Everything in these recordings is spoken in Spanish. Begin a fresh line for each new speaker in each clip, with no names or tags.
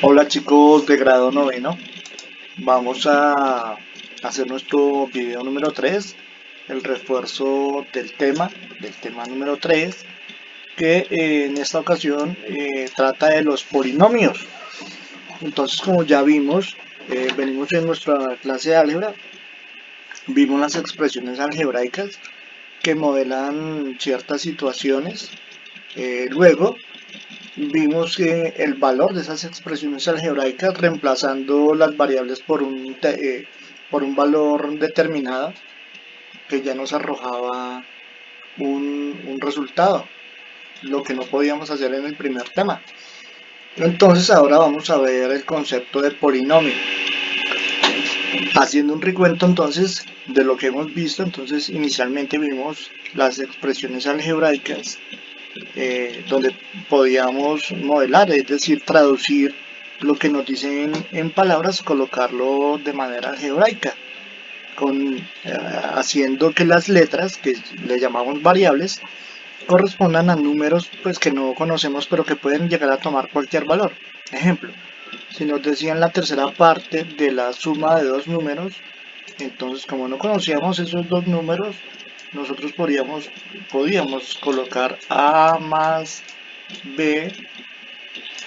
Hola chicos de grado noveno, vamos a hacer nuestro video número 3, el refuerzo del tema número 3, que en esta ocasión trata de los polinomios. Entonces, como ya vimos, venimos en nuestra clase de álgebra, vimos las expresiones algebraicas que modelan ciertas situaciones. Luego vimos que el valor de esas expresiones algebraicas reemplazando las variables por un valor determinado que ya nos arrojaba un resultado, lo que no podíamos hacer en el primer tema. Entonces ahora vamos a ver el concepto de polinomio. Haciendo un recuento entonces de lo que hemos visto, entonces inicialmente vimos las expresiones algebraicas donde podíamos modelar, es decir, traducir lo que nos dicen en palabras, colocarlo de manera algebraica, haciendo que las letras, que le llamamos variables, correspondan a números pues, que no conocemos, pero que pueden llegar a tomar cualquier valor. Ejemplo, si nos decían la tercera parte de la suma de dos números, entonces como no conocíamos esos dos números, nosotros podíamos colocar A más B,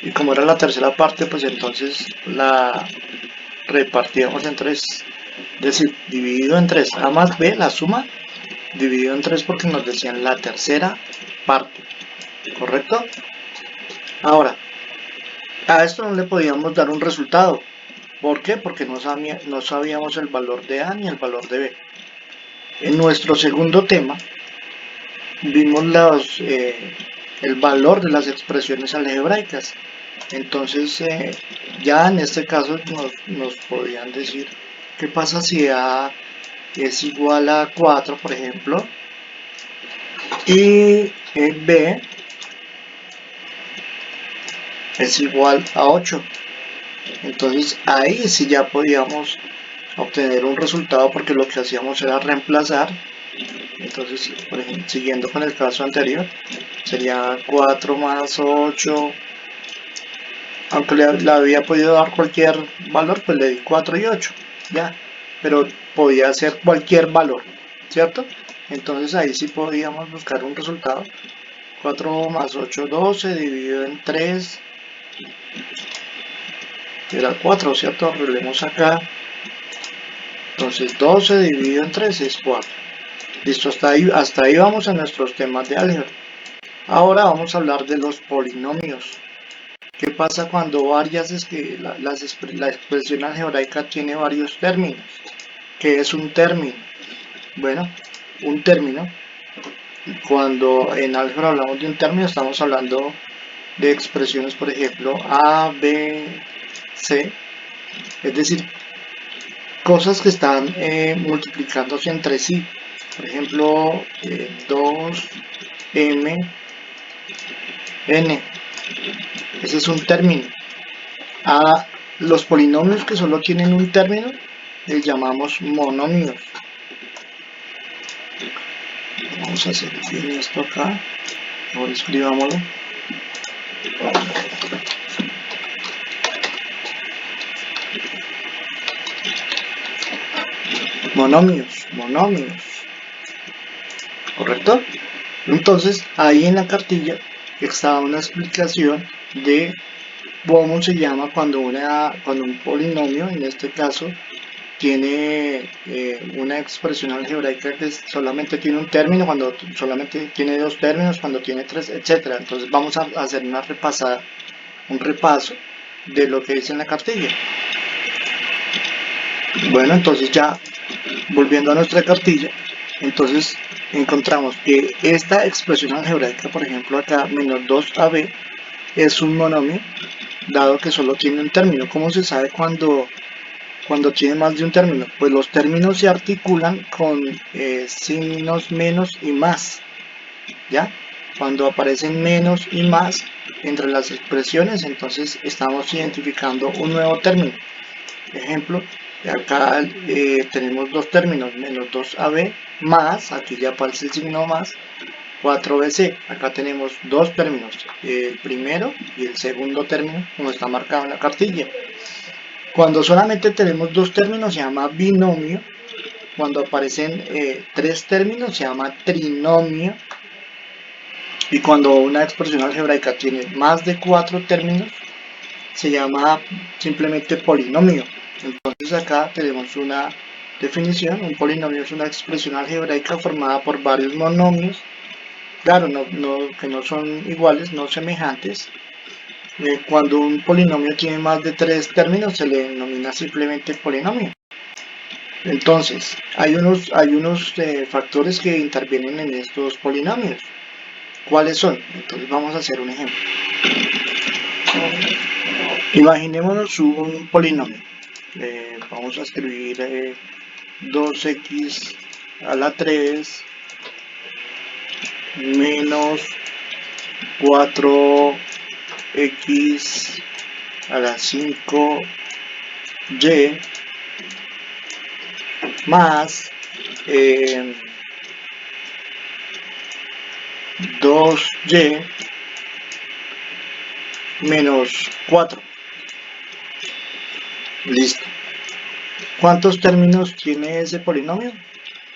y como era la tercera parte, pues entonces la repartíamos en tres, es decir, dividido en tres. A más B, la suma, dividido en tres porque nos decían la tercera parte, ¿correcto? Ahora, a esto no le podíamos dar un resultado. ¿Por qué? Porque no sabíamos el valor de A ni el valor de B. En nuestro segundo tema vimos el valor de las expresiones algebraicas. Entonces, ya en este caso nos podían decir qué pasa si A es igual a 4, por ejemplo, y B es igual a 8. Entonces ahí sí ya podíamos obtener un resultado porque lo que hacíamos era reemplazar. Entonces, por ejemplo, siguiendo con el caso anterior, sería 4 más 8, aunque le había podido dar cualquier valor, pues le di 4 y 8, ya, pero podía ser cualquier valor, ¿cierto? Entonces ahí sí podíamos buscar un resultado. 4 más 8, 12, dividido en 3, era 4, ¿cierto? Arreglemos acá. Entonces 12 dividido en 3 es 4. Listo, hasta ahí vamos a nuestros temas de álgebra. Ahora vamos a hablar de los polinomios. ¿Qué pasa cuando la expresión algebraica tiene varios términos? ¿Qué es un término? Bueno, un término, cuando en álgebra hablamos de un término, estamos hablando de expresiones, por ejemplo, A, B, C, es decir, cosas que están multiplicándose entre sí. Por ejemplo, 2m, n, ese es un término. A los polinomios que solo tienen un término les llamamos monomios. Vamos a hacer bien esto acá. Ahora escribámoslo. Monomios. ¿Correcto? Entonces, ahí en la cartilla está una explicación de cómo se llama cuando un polinomio, en este caso, tiene una expresión algebraica que solamente tiene un término, cuando solamente tiene dos términos, cuando tiene tres, etcétera. Entonces vamos a hacer un repaso de lo que dice en la cartilla. Bueno, entonces ya volviendo a nuestra cartilla, entonces encontramos que esta expresión algebraica, por ejemplo acá, menos 2ab, es un monomio, dado que solo tiene un término. ¿Cómo se sabe cuando tiene más de un término? Pues los términos se articulan con signos menos y más, ¿ya? Cuando aparecen menos y más entre las expresiones, entonces estamos identificando un nuevo término. Ejemplo, acá tenemos dos términos, menos 2ab más, aquí ya aparece el signo más, 4bc. Acá tenemos dos términos, el primero y el segundo término, como está marcado en la cartilla. Cuando solamente tenemos dos términos se llama binomio. Cuando aparecen tres términos se llama trinomio. Y cuando una expresión algebraica tiene más de 4 términos se llama simplemente polinomio. Entonces acá tenemos una definición. Un polinomio es una expresión algebraica formada por varios monomios, claro, que no son iguales, no semejantes. Cuando un polinomio tiene más de 3 términos se le denomina simplemente polinomio. Entonces, hay unos factores que intervienen en estos polinomios. ¿Cuáles son? Entonces vamos a hacer un ejemplo. Imaginémonos un polinomio. Vamos a escribir 2x a la 3 menos 4x a la 5y más 2y menos 4. Listo. ¿Cuántos términos tiene ese polinomio?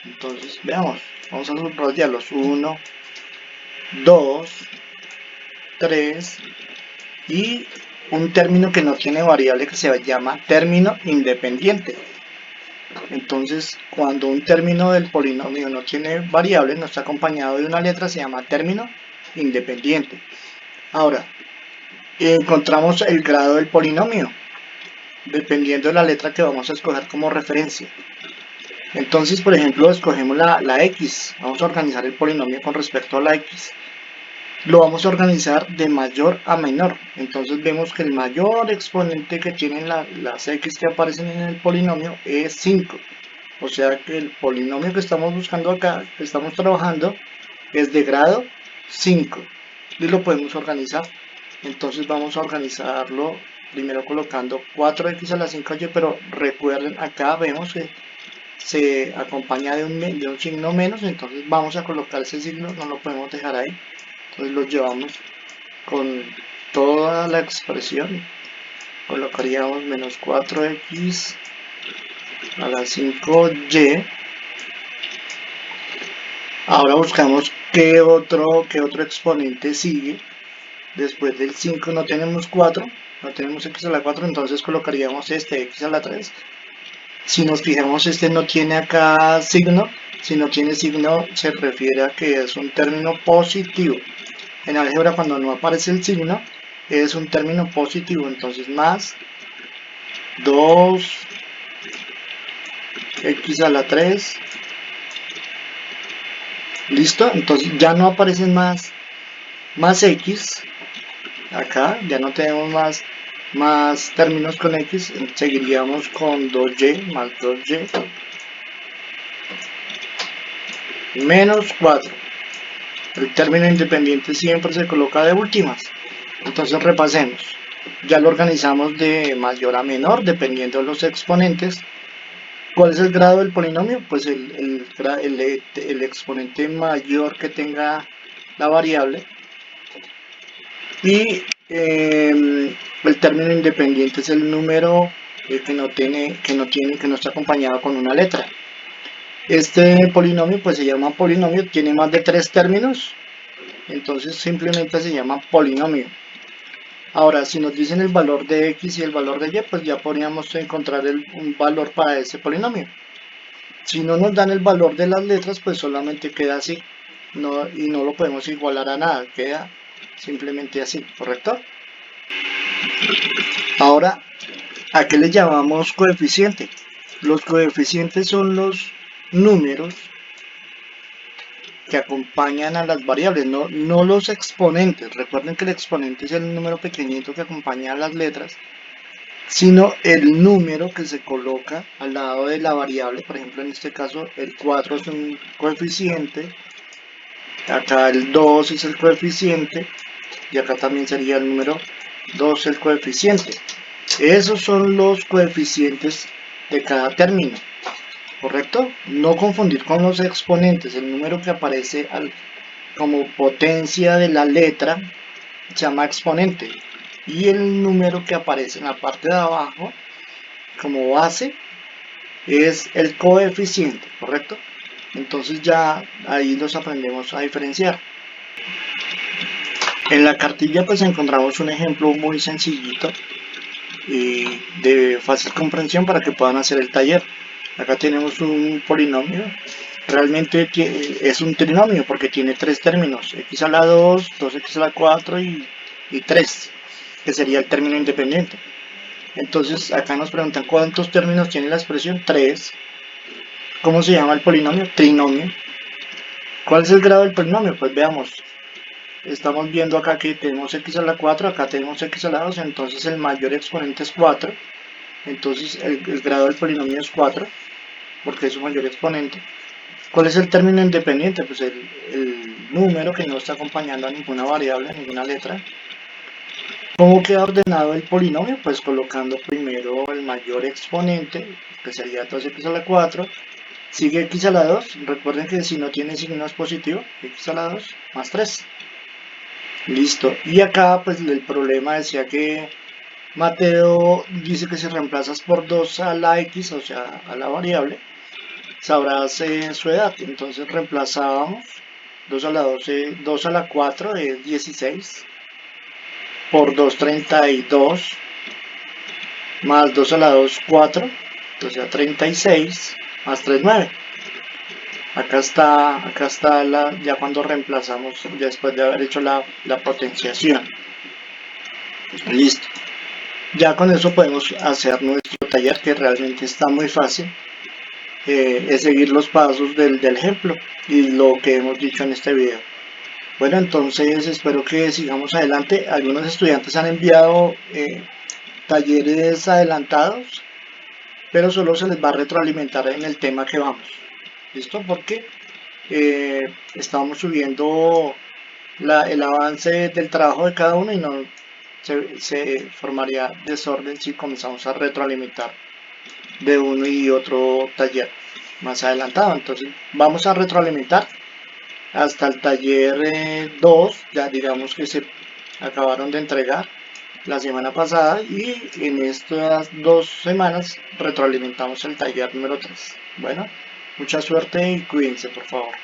Entonces, veamos. Vamos a subrayarlos. 1, 2, 3 y un término que no tiene variable que se llama término independiente. Entonces, cuando un término del polinomio no tiene variable, no está acompañado de una letra, se llama término independiente. Ahora, encontramos el grado del polinomio, dependiendo de la letra que vamos a escoger como referencia. Entonces, por ejemplo, escogemos la x. Vamos a organizar el polinomio con respecto a la x. Lo vamos a organizar de mayor a menor. Entonces vemos que el mayor exponente que tienen las x que aparecen en el polinomio es 5. O sea que el polinomio que estamos buscando acá, que estamos trabajando, es de grado 5. Y lo podemos organizar. Entonces vamos a organizarlo primero colocando 4x a la 5y, pero recuerden, acá vemos que se acompaña de un signo menos, entonces vamos a colocar ese signo, no lo podemos dejar ahí. Entonces lo llevamos con toda la expresión, colocaríamos menos 4x a la 5y. Ahora buscamos qué otro exponente sigue. Después del 5 no tenemos 4, no tenemos x a la 4, entonces colocaríamos este x a la 3. Si nos fijamos, este no tiene acá signo. Si no tiene signo, se refiere a que es un término positivo. En álgebra, cuando no aparece el signo, es un término positivo. Entonces, más 2x a la 3. ¿Listo? Entonces ya no aparecen más x. Acá ya no tenemos más términos con x. Seguiríamos con 2y más 2y menos 4. El término independiente siempre se coloca de últimas. Entonces repasemos. Ya lo organizamos de mayor a menor dependiendo de los exponentes. ¿Cuál es el grado del polinomio? Pues el exponente mayor que tenga la variable. Y el término independiente es el número que no está acompañado con una letra. Este polinomio pues se llama polinomio, tiene más de 3 términos, entonces simplemente se llama polinomio. Ahora, si nos dicen el valor de x y el valor de y, pues ya podríamos encontrar un valor para ese polinomio. Si no nos dan el valor de las letras, pues solamente queda así, y no lo podemos igualar a nada, queda simplemente así, ¿correcto? Ahora, ¿a qué le llamamos coeficiente? Los coeficientes son los números que acompañan a las variables, no los exponentes. Recuerden que el exponente es el número pequeñito que acompaña a las letras, sino el número que se coloca al lado de la variable. Por ejemplo, en este caso el 4 es un coeficiente, acá el 2 es el coeficiente y acá también sería el número 2 el coeficiente. Esos son los coeficientes de cada término, ¿correcto? No confundir con los exponentes. El número que aparece como potencia de la letra se llama exponente, y el número que aparece en la parte de abajo como base es el coeficiente, ¿correcto? Entonces ya ahí los aprendemos a diferenciar. En la cartilla pues encontramos un ejemplo muy sencillito y de fácil comprensión para que puedan hacer el taller. Acá tenemos un polinomio, realmente es un trinomio porque tiene tres términos, x a la 2, 2x a la 4 y 3, que sería el término independiente. Entonces acá nos preguntan cuántos términos tiene la expresión 3. ¿Cómo se llama el polinomio? Trinomio. ¿Cuál es el grado del polinomio? Pues veamos. Estamos viendo acá que tenemos x a la 4, acá tenemos x a la 2, entonces el mayor exponente es 4. Entonces el grado del polinomio es 4, porque es su mayor exponente. ¿Cuál es el término independiente? Pues el número que no está acompañando a ninguna variable, a ninguna letra. ¿Cómo queda ordenado el polinomio? Pues colocando primero el mayor exponente, que sería 2x a la 4, sigue x a la 2, recuerden que si no tiene signo es positivo, x a la 2 más 3. Listo, y acá pues el problema decía que Mateo dice que si reemplazas por 2 a la x, o sea, a la variable, sabrás su edad. Entonces reemplazábamos 2 a la 12, 2 a la 4 es 16, por 2, 32, más 2 a la 2, 4, o sea, 36, más 3, 9. Acá está ya cuando reemplazamos, ya después de haber hecho la potenciación. Listo. Ya con eso podemos hacer nuestro taller, que realmente está muy fácil. Es seguir los pasos del ejemplo y lo que hemos dicho en este video. Bueno, entonces espero que sigamos adelante. Algunos estudiantes han enviado talleres adelantados, pero solo se les va a retroalimentar en el tema que vamos. ¿Listo? Porque estamos subiendo el avance del trabajo de cada uno y no se formaría desorden si comenzamos a retroalimentar de uno y otro taller más adelantado. Entonces vamos a retroalimentar hasta el taller 2, ya digamos que se acabaron de entregar la semana pasada, y en estas 2 semanas retroalimentamos el taller número 3. Bueno, mucha suerte y cuídense por favor.